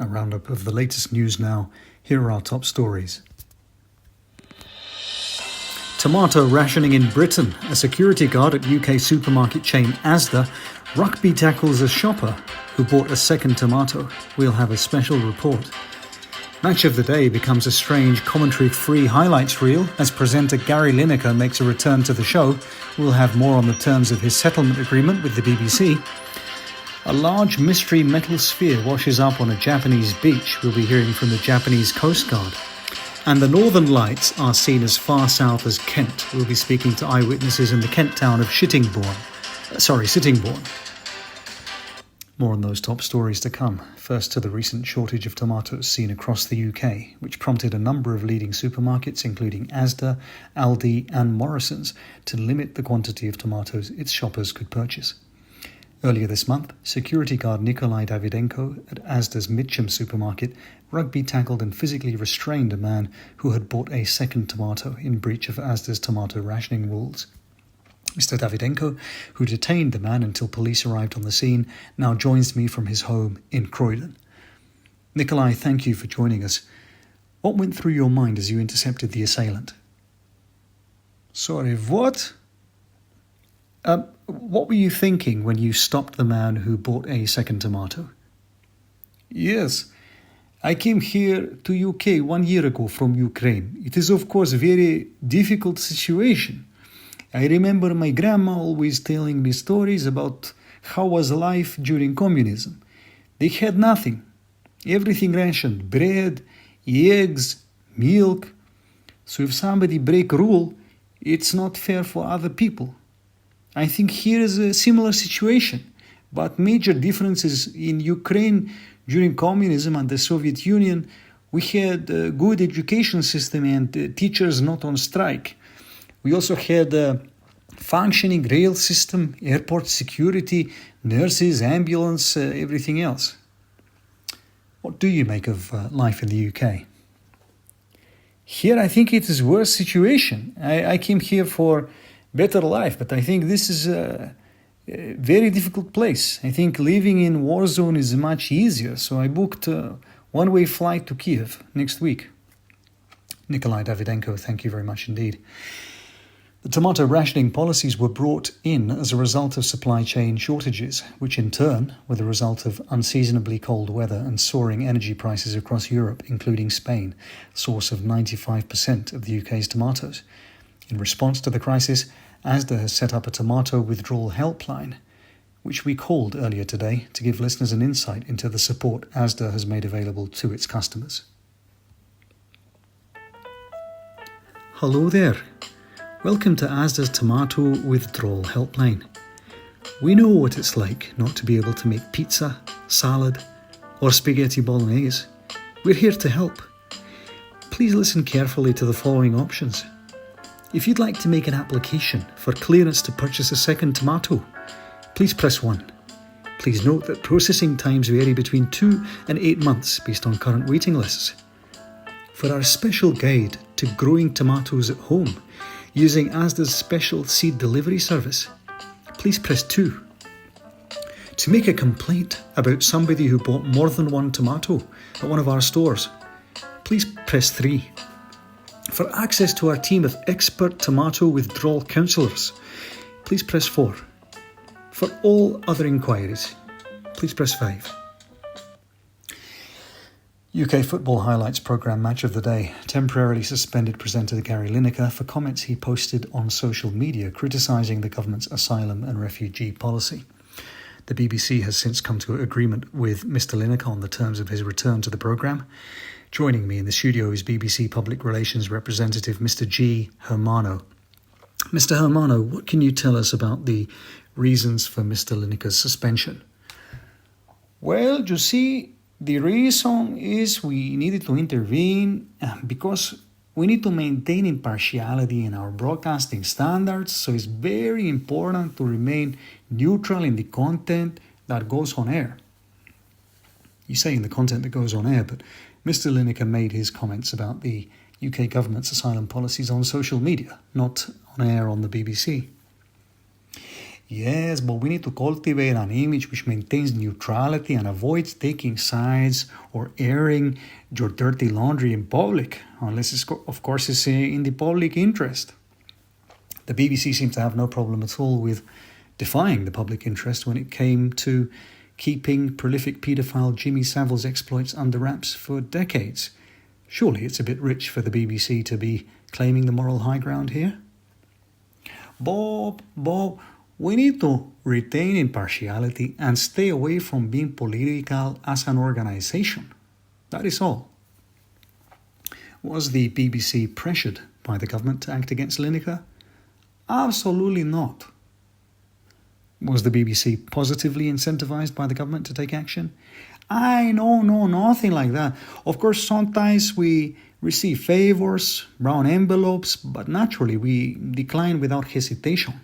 A roundup of the latest news now. Here are our top stories. Tomato rationing in Britain. A security guard at UK supermarket chain ASDA. Rugby tackles a shopper who bought a second tomato. We'll have a special report. Match of the Day becomes a strange commentary-free highlights reel as presenter Gary Lineker makes a return to the show. We'll have more on the terms of his settlement agreement with the BBC. A large mystery metal sphere washes up on a Japanese beach. We'll be hearing from the Japanese Coast Guard. And the Northern Lights are seen as far south as Kent. We'll be speaking to eyewitnesses in the Kent town of Sittingbourne. More on those top stories to come. First to the recent shortage of tomatoes seen across the UK, which prompted a number of leading supermarkets, including ASDA, Aldi and Morrisons, to limit the quantity of tomatoes its shoppers could purchase. Earlier this month, security guard Nikolai Davydenko at ASDA's Mitcham supermarket rugby tackled and physically restrained a man who had bought a second tomato in breach of ASDA's tomato rationing rules. Mr. Davydenko, who detained the man until police arrived on the scene, now joins me from his home in Croydon. Nikolai, thank you for joining us. What went through your mind as you intercepted the assailant? Sorry, what? What were you thinking when you stopped the man who bought a second tomato? Yes, I came here to UK 1 year ago from Ukraine. It is of course a very difficult situation. I remember my grandma always telling me stories about how was life during communism. They had nothing. Everything rationed, bread, eggs, milk. So if somebody break rule, it's not fair for other people. I think here is a similar situation, but major differences in Ukraine during communism and the Soviet Union. We had a good education system and teachers not on strike. We also had a functioning rail system, airport security, nurses, ambulance, everything else. What do you make of life in the UK? Here I think it is worse situation. I came here for better life, but I think this is a very difficult place. I think living in war zone is much easier, so I booked a one-way flight to Kiev next week. Nikolai Davydenko, thank you very much indeed. The tomato rationing policies were brought in as a result of supply chain shortages, which in turn were the result of unseasonably cold weather and soaring energy prices across Europe, including Spain, source of 95% of the UK's tomatoes. In response to the crisis, ASDA has set up a tomato withdrawal helpline, which we called earlier today to give listeners an insight into the support ASDA has made available to its customers. Hello there. Welcome to ASDA's Tomato Withdrawal Helpline. We know what it's like not to be able to make pizza, salad, or spaghetti bolognese. We're here to help. Please listen carefully to the following options. If you'd like to make an application for clearance to purchase a second tomato, please press 1. Please note that processing times vary between 2 and 8 months based on current waiting lists. For our special guide to growing tomatoes at home, using ASDA's special seed delivery service, please press 2. To make a complaint about somebody who bought more than one tomato at one of our stores, please press 3. For access to our team of expert tomato withdrawal counsellors, please press 4. For all other inquiries, please press 5. UK football highlights programme Match of the Day temporarily suspended presenter Gary Lineker for comments he posted on social media criticising the government's asylum and refugee policy. The BBC has since come to an agreement with Mr Lineker on the terms of his return to the programme. Joining me in the studio is BBC Public Relations representative Mr G. Hermano. Mr Hermano, what can you tell us about the reasons for Mr Lineker's suspension? Well, you see, the reason is we needed to intervene because we need to maintain impartiality in our broadcasting standards, so it's very important to remain neutral in the content that goes on air. You say in the content that goes on air, but Mr Lineker made his comments about the UK government's asylum policies on social media, not on air on the BBC. Yes, but we need to cultivate an image which maintains neutrality and avoids taking sides or airing your dirty laundry in public, unless it's, of course, it's in the public interest. The BBC seemed to have no problem at all with defying the public interest when it came to keeping prolific paedophile Jimmy Savile's exploits under wraps for decades. Surely it's a bit rich for the BBC to be claiming the moral high ground here? Bob, we need to retain impartiality and stay away from being political as an organisation. That is all. Was the BBC pressured by the government to act against Lineker? Absolutely not. Was the BBC positively incentivised by the government to take action? No, nothing like that. Of course, sometimes we receive favours, brown envelopes, but naturally we decline without hesitation.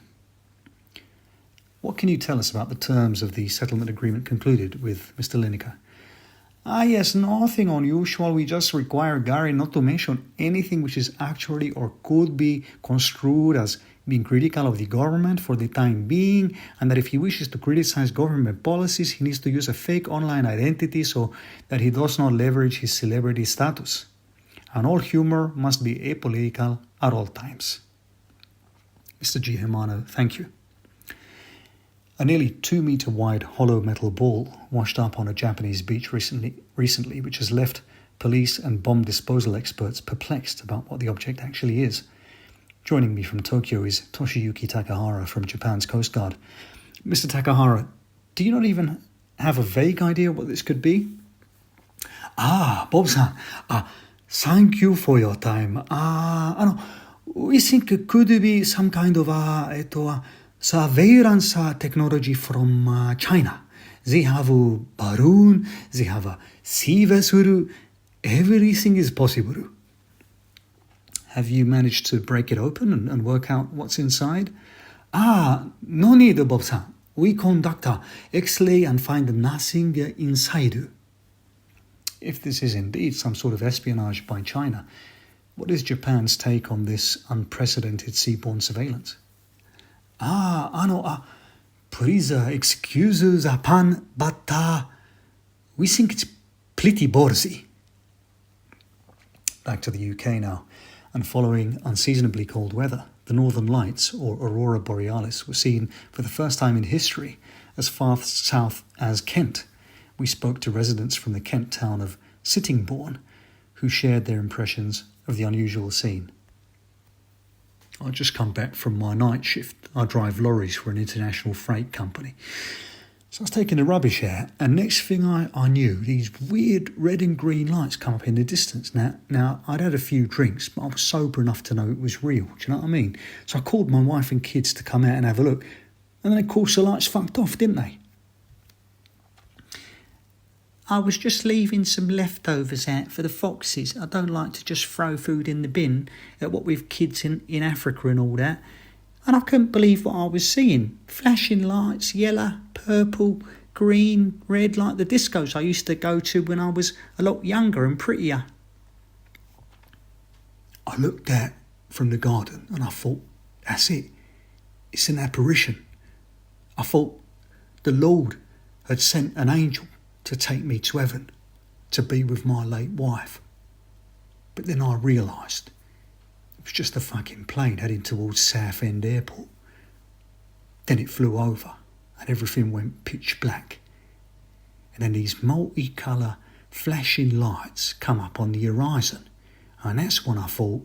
What can you tell us about the terms of the settlement agreement concluded with Mr. Lineker? Yes, nothing unusual. We just require Gary not to mention anything which is actually or could be construed as being critical of the government for the time being, and that if he wishes to criticize government policies, he needs to use a fake online identity so that he does not leverage his celebrity status. And all humour must be apolitical at all times. Mr. G. Hermano, thank you. A nearly 2-metre wide hollow metal ball washed up on a Japanese beach recently, which has left police and bomb disposal experts perplexed about what the object actually is. Joining me from Tokyo is Toshiyuki Takahara from Japan's Coast Guard. Mr. Takahara, do you not even have a vague idea what this could be? Bob-san, thank you for your time. We think it could be some kind of surveillance technology from China. They have a balloon, they have a sea vessel, everything is possible. Have you managed to break it open and work out what's inside? No need, Bob-san. We conduct X-ray and find nothing inside. If this is indeed some sort of espionage by China, what is Japan's take on this unprecedented seaborne surveillance? Please excuse the pun, but we think it's pretty ballsy. Back to the UK now, and following unseasonably cold weather, the Northern Lights, or Aurora Borealis, were seen for the first time in history as far south as Kent. We spoke to residents from the Kent town of Sittingbourne, who shared their impressions of the unusual scene. I just come back from my night shift. I drive lorries for an international freight company. So I was taking the rubbish out, and next thing I knew, these weird red and green lights come up in the distance. Now, I'd had a few drinks, but I was sober enough to know it was real. Do you know what I mean? So I called my wife and kids to come out and have a look. And then, of course, the lights fucked off, didn't they? I was just leaving some leftovers out for the foxes. I don't like to just throw food in the bin at what with kids in Africa and all that. And I couldn't believe what I was seeing. Flashing lights, yellow, purple, green, red, like the discos I used to go to when I was a lot younger and prettier. I looked out from the garden and I thought, that's it. It's an apparition. I thought the Lord had sent an angel to take me to heaven, to be with my late wife. But then I realised it was just a fucking plane heading towards Southend Airport. Then it flew over and everything went pitch black. And then these multicolour flashing lights come up on the horizon. And that's when I thought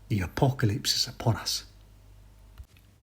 the apocalypse is upon us.